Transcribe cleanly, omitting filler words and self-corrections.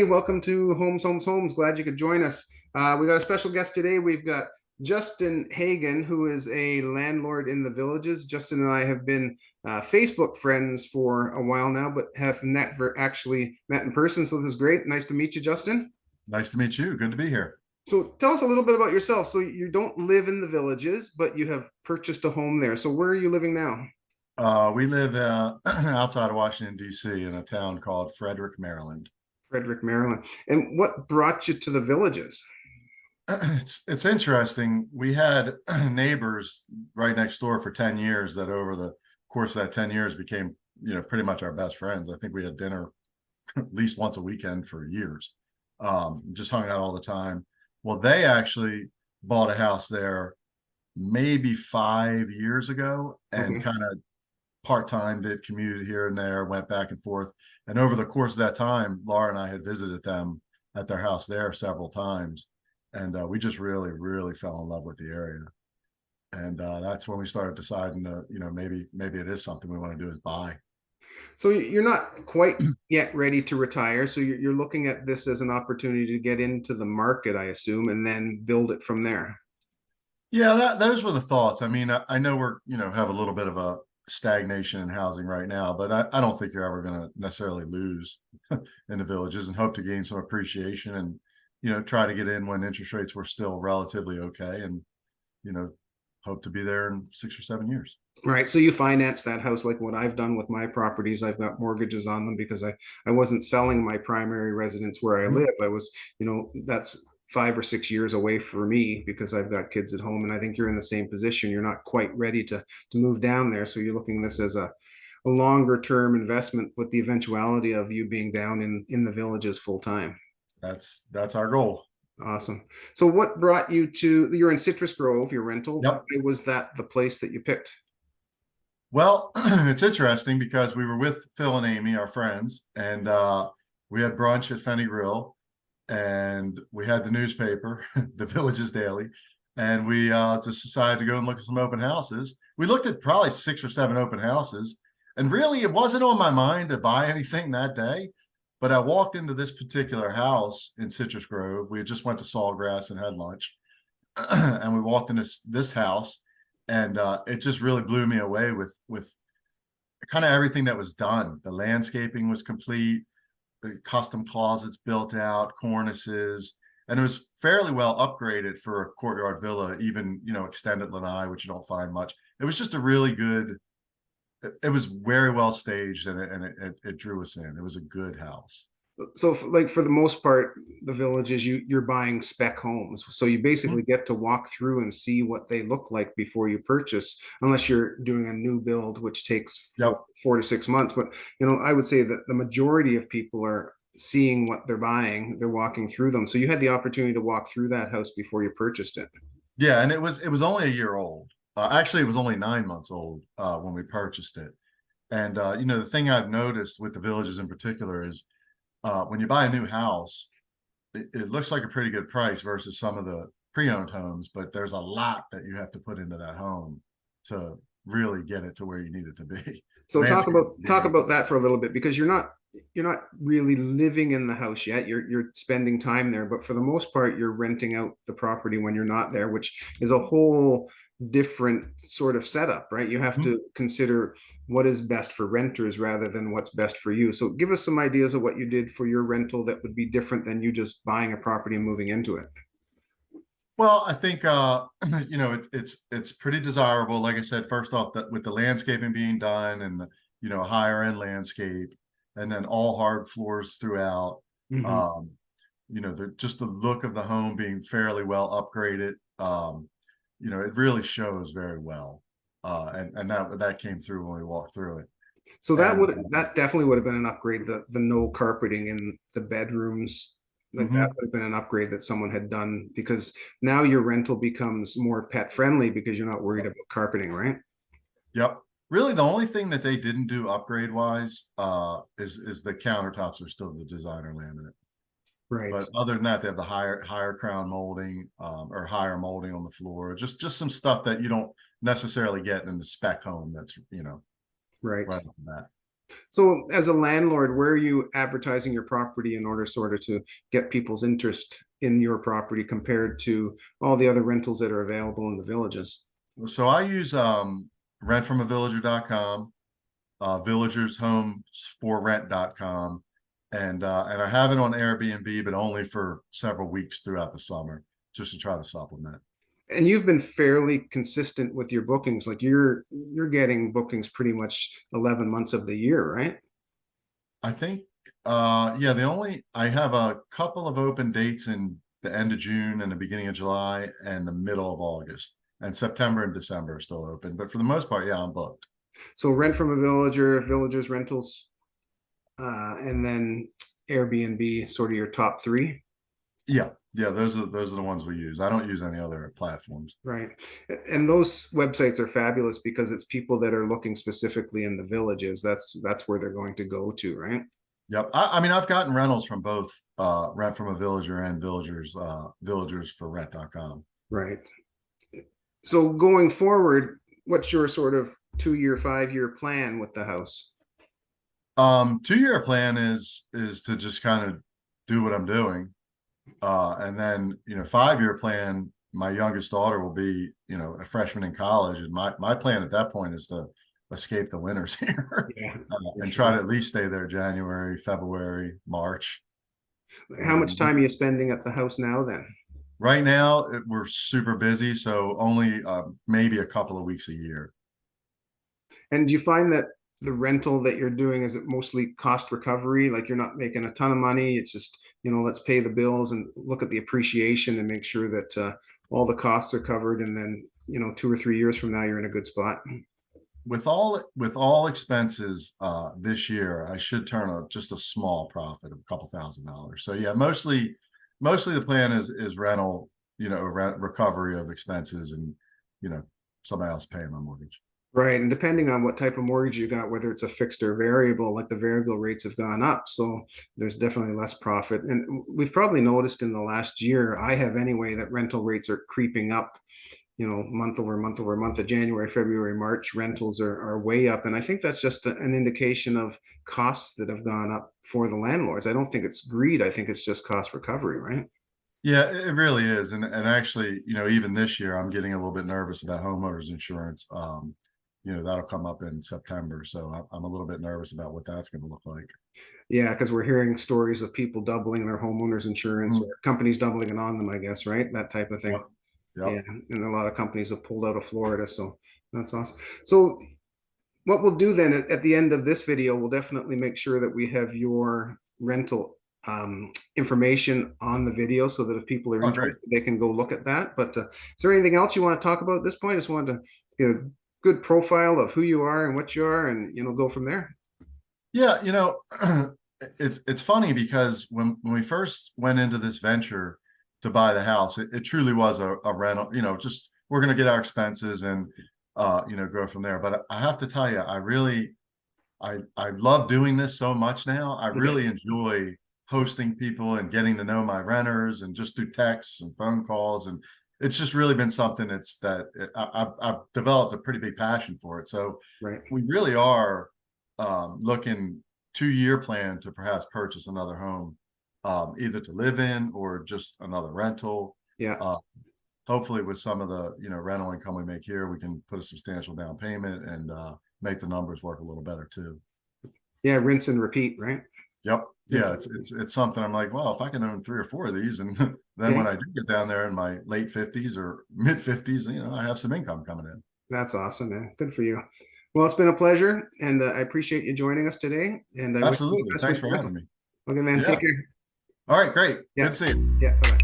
everybody. Welcome to Homes. Glad you could join us. We got a special guest today. We've got Justin Hagen, who is a landlord in the Villages. Justin and I have been Facebook friends for a while now, but have never actually met in person. So this is great. Nice to meet you, Justin. Nice to meet you. Good to be here. So tell us a little bit about yourself. So you don't live in the Villages, but you have purchased a home there. So where are you living now? We live outside of Washington, D.C., in a town called Frederick, Maryland. Frederick, Maryland. And what brought you to the Villages? It's interesting. We had neighbors right next door for 10 years that over the course of that 10 years became, pretty much our best friends. I think we had dinner at least once a weekend for years. Just hung out all the time. Well, they actually bought a house there maybe 5 years ago and Okay. kind of part-time, did commuted here and there, went back and forth. And over the course of that time, Laura and I had visited them at their house there several times. And we just really, really fell in love with the area. And that's when we started deciding to, maybe it is something we want to do is buy. So you're not quite yet ready to retire. So you're looking at this as an opportunity to get into the market, I assume, and then build it from there. Yeah, those were the thoughts. I mean, I know we're, have a little bit of a stagnation in housing right now, but I don't think you're ever going to necessarily lose in the Villages, and hope to gain some appreciation and, try to get in when interest rates were still relatively okay, and, you know, hope to be there in 6 or 7 years. Right. So you finance that house like what I've done with my properties. I've got mortgages on them because I wasn't selling my primary residence where I Mhm. live. I was, that's 5 or 6 years away for me because I've got kids at home. And I think you're in the same position. You're not quite ready to move down there. So you're looking at this as a longer term investment with the eventuality of you being down in the Villages full time. That's our goal. Awesome. So what brought you to, you're in Citrus Grove, your rental. Yep. Why was that the place that you picked? Well, it's interesting because we were with Phil and Amy, our friends, and we had brunch at Fenny Grill, and we had the newspaper, the Villages Daily, and we just decided to go and look at some open houses. We looked at probably 6 or 7 open houses, and really it wasn't on my mind to buy anything that day. But I walked into this particular house in Citrus Grove. We had just went to Sawgrass and had lunch, and we walked into this house, and it just really blew me away with kind of everything that was done. The landscaping was complete, the custom closets built out, cornices, and it was fairly well upgraded for a courtyard villa, even, extended lanai, which you don't find much. It was just a really good. It was very well staged, and it drew us in. It was a good house. So like for the most part, the Villages, you're buying spec homes. So you basically Mhm. get to walk through and see what they look like before you purchase, unless you're doing a new build, which takes four, Yep. 4 to 6 months. But I would say that the majority of people are seeing what they're buying, they're walking through them. So you had the opportunity to walk through that house before you purchased it. Yeah, and it was only a year old. Actually, it was only 9 months old when we purchased it. And the thing I've noticed with the Villages in particular is when you buy a new house, it looks like a pretty good price versus some of the pre-owned homes, but there's a lot that you have to put into that home to really get it to where you need it to be. So talk Landscape. about that for a little bit because you're not really living in the house yet. You're spending time there, but for the most part, you're renting out the property when you're not there, which is a whole different sort of setup, right? You have Mhm. to consider what is best for renters rather than what's best for you. So give us some ideas of what you did for your rental that would be different than you just buying a property and moving into it. Well, I think it's pretty desirable. Like I said, first off, that with the landscaping being done and higher end landscape, and then all hard floors throughout. Mhm. Um, just the look of the home being fairly well upgraded. It really shows very well. And that came through when we walked through it. So And that definitely would have been an upgrade. The no carpeting in the bedrooms, like that mhm. would have been an upgrade that someone had done because now your rental becomes more pet friendly because you're not worried about carpeting, right? Yep. Really, the only thing that they didn't do upgrade wise is the countertops are still the designer laminate. Right. But other than that, they have the higher crown molding, or higher molding on the floor. Just some stuff that you don't necessarily get in the spec home. That's Right. right off the bat. So as a landlord, where are you advertising your property in order sort of to get people's interest in your property compared to all the other rentals that are available in the villages? So I use rentfromavillager.com, villagershomes4rent.com, and I have it on Airbnb, but only for several weeks throughout the summer, just to try to supplement. And you've been fairly consistent with your bookings. Like you're getting bookings pretty much 11 months of the year, right? I think, yeah, I have a couple of open dates in the end of June and the beginning of July and the middle of August, and September and December are still open. But for the most part, yeah, I'm booked. So rent from a villager, villagers rentals, and then Airbnb, sort of your top three. Yeah, yeah, those are the ones we use. I don't use any other platforms. Right. And those websites are fabulous because it's people that are looking specifically in the villages. That's where they're going to go to, right? Yep. I mean, I've gotten rentals from both Rent from a Villager and Villagers for rent.com. Right. So going forward, what's your sort of 2-year, 5-year plan with the house? 2-year plan is to just kind of do what I'm doing. And then, 5-year plan, my youngest daughter will be, a freshman in college. And my plan at that point is to escape the winters here Yeah, and sure. try to at least stay there January, February, March. How much And time are you spending at the house now then? right now we're super busy. So only maybe a couple of weeks a year. And do you find that the rental that you're doing, is it mostly cost recovery? Like you're not making a ton of money. It's just, let's pay the bills and look at the appreciation and make sure that all the costs are covered. And then, 2 or 3 years from now, you're in a good spot. With all expenses this year, I should turn just a small profit of a couple $1,000. So yeah, mostly the plan is rental, recovery of expenses and somebody else paying my mortgage. Right. And depending on what type of mortgage you got, whether it's a fixed or variable, like the variable rates have gone up. So there's definitely less profit. And we've probably noticed in the last year, I have anyway, that rental rates are creeping up, month over month over month of January, February, March, rentals are way up. And I think that's just an indication of costs that have gone up for the landlords. I don't think it's greed. I think it's just cost recovery, right? Yeah, it really is. And actually, even this year, I'm getting a little bit nervous about homeowners insurance. That'll come up in September. So I'm a little bit nervous about what that's going to look like. Yeah, because we're hearing stories of people doubling their homeowners insurance Mhm. or companies doubling it on them, I guess, right? That type of thing. Yep. Yep. Yeah, and a lot of companies have pulled out of Florida, so that's awesome. So what we'll do then at the end of this video, we'll definitely make sure that we have your rental information on the video so that if people are Oh, great. interested, they can go look at that. But is there anything else you want to talk about at this point? I just wanted to get a good profile of who you are and what you are and, go from there. Yeah, it's funny because when we first went into this venture to buy the house, it truly was a rental, just we're going to get our expenses and go from there. But I have to tell you, I love doing this so much now. I Yeah. really enjoy hosting people and getting to know my renters and just do texts and phone calls. And it's just really been something I've developed a pretty big passion for it. So Right. we really are looking 2-year plan to perhaps purchase another home, either to live in or just another rental. Yeah. Hopefully with some of the rental income we make here, we can put a substantial down payment and make the numbers work a little better too. Yeah. Rinse and repeat, right? Yep. Yeah, it's something I'm like, well, if I can own 3 or 4 of these, and then Yeah. when I do get down there in my late 50s or mid 50s, I have some income coming in. That's awesome, man. Good for you. Well, it's been a pleasure, and I appreciate you joining us today. And I wish you the Absolutely. best Thanks with for your having rental. me. Okay, man. Yeah. Take care. All right, great. Yeah. Good to see you. Yeah. Bye-bye.